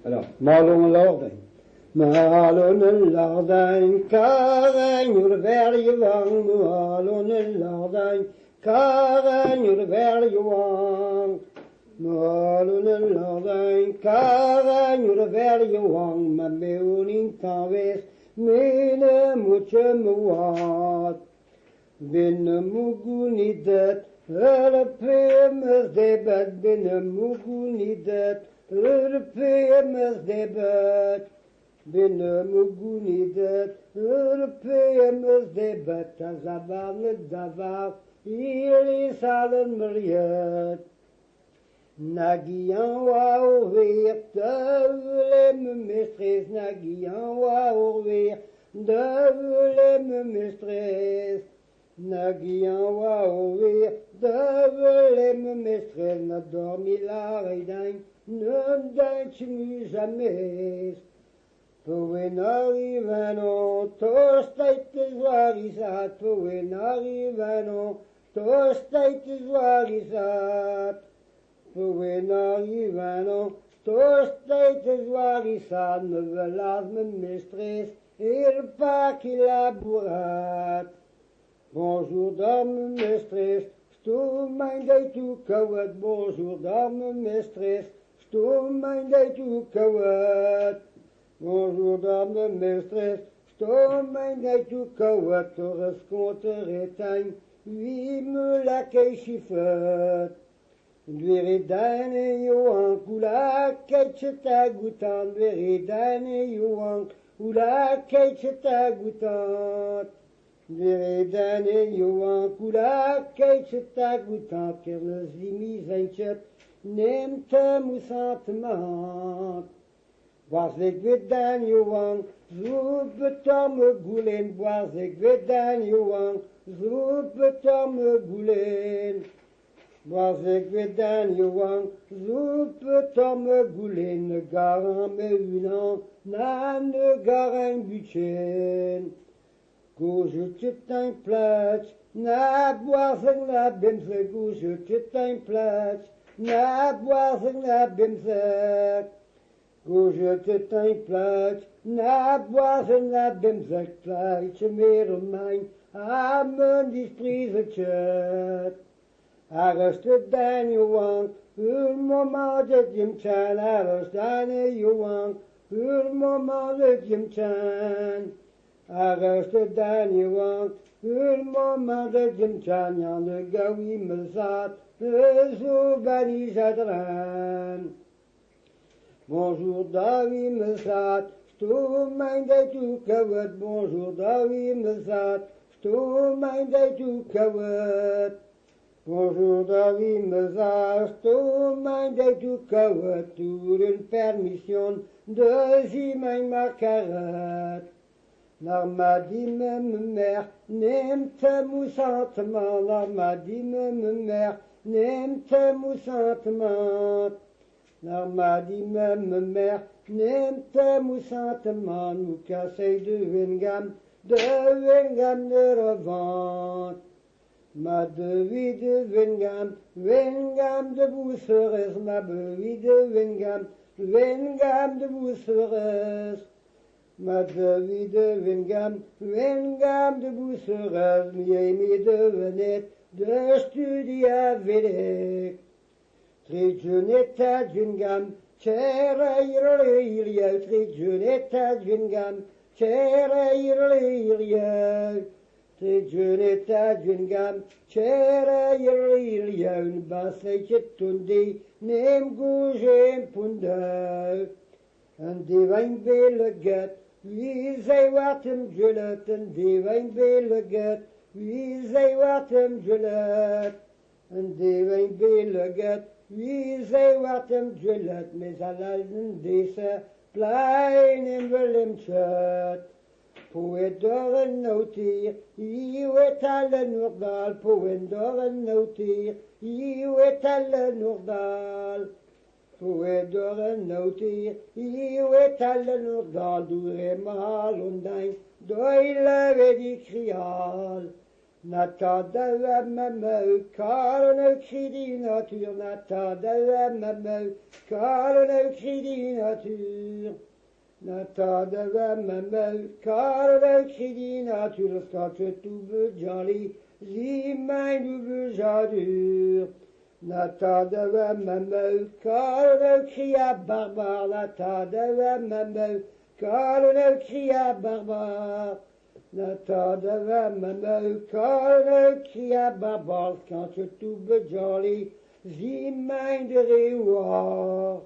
Alors, malon lorden. Malon lorden, karen ur verjewang. Malon lorden, karen ur verjewang. Malon lorden, karen ur verjewang. Maar meeuwing kan wees, mene moet je me wat. Binnen moegu niet dat, Europeërs debat. Binnen moegu niet dat, Europeërs debat. Binnen moegu niet dat, Europeërs debat. Dazabar net davar, hier is allen mariet. Nagian wa oorweer, duivele me mestrees. Nagian wa oorweer, duivele me mestrees. Nagian wa oorweer, duivele me mestrees. Na dormilar eidijn, ne deintje nu jamais. Toen arriven on, tostijd is waar is uit. Toen arriven on, tostijd is waar is uit. Toen arriven on, tostijd is waar is uit. Me verlaat me mestrees, il pas qu'il a bourrat. Bonjour dame mestrees, stoel mijn day toe kouwet. Bonjour dame mestrees, stoel mijn day toe kouwet. Bonjour dame mestrees, stoel mijn day toe kouwet. Torres contre retijn, wie me la keishifet. Dweredane Johan, kula keitje tagutan. Dweredane Johan, kula keitje tagutan. Dweredane Johan, kula keitje tagutan. Kerne zimi zijntjet, neemt hem uit de maat. Was ik weet dan Johan, zo betamme goelen. Was ik weet dan Johan, zo betamme goelen. Was ik weet dan Johan, zo betamme goelen. Ne garan me unan, na ne garan butchen. Gauche tjet een plaats, na boisen na bimse. Gauche tjet een plaats, na boisen na bimse. Gauche tjet een plaats, na boisen na bimse. Plaatje meer om mijn, amen die striezeltje. Arreste dan Johan, hul moment dat je mchan. Arreste dan Johan, hul moment dat je mchan. Arreste dan Johan, hul moment dat je mchan. Jan de gawi me zat, zo ben je zadran. Bonjour David me zat, stoel mijn day toe kouwet. Bonjour David me zat, stoel mijn day toe kouwet. Bonjour David me zat, stoel mijn day toe kouwet. Pour une permission de zie mijn marcaret. Naar ma dit me mère, neemt hem moussantement. Naar ma dit me mère, neemt hem moussantement. Naar ma dit me mère, neemt hem moussantement. Nous cassez de Wingam de revente. Ma devie de Wingam, Wingam de Bousseres. Ma devie de Wingam, Wingam de Bousseres. Ma devie de Wingam, Wingam de Bousseres. Miami de Venet, de Studia Vedek. Trijonetta Jungam, Chera Irliya. Trijonetta Jungam, Chera Irliya. Trijonetta Jungam, Chera Irliya. Een basetje tundi, neem goejem punda. En die wijnbeleget, wie zij wat hem julet. En die wijnbeleget, wie zij wat hem julet. En die wijnbeleget, wie zij wat hem julet. Met allen deze plein in Willemstad. Poet door een notier, hier weet alle Noordal. Poet door een notier, hier weet alle Noordal. Poet door een notier, hier weet alle Noordal. Doe eenmaal ondijn, doile weet ik kriaal. Nata de me car een cri die natuur. Nata de me car een cri die natuur. natuur. Natada we memel, karel kredi natuur, skatte toebe jolly, zie mijn uwe zaduur. Natada we memel, karel kria barbar, natada we memel, karel kria barbar. Natada we memel, karel kria barbar, skatte toebe jolly, zie mijn de reeuwer.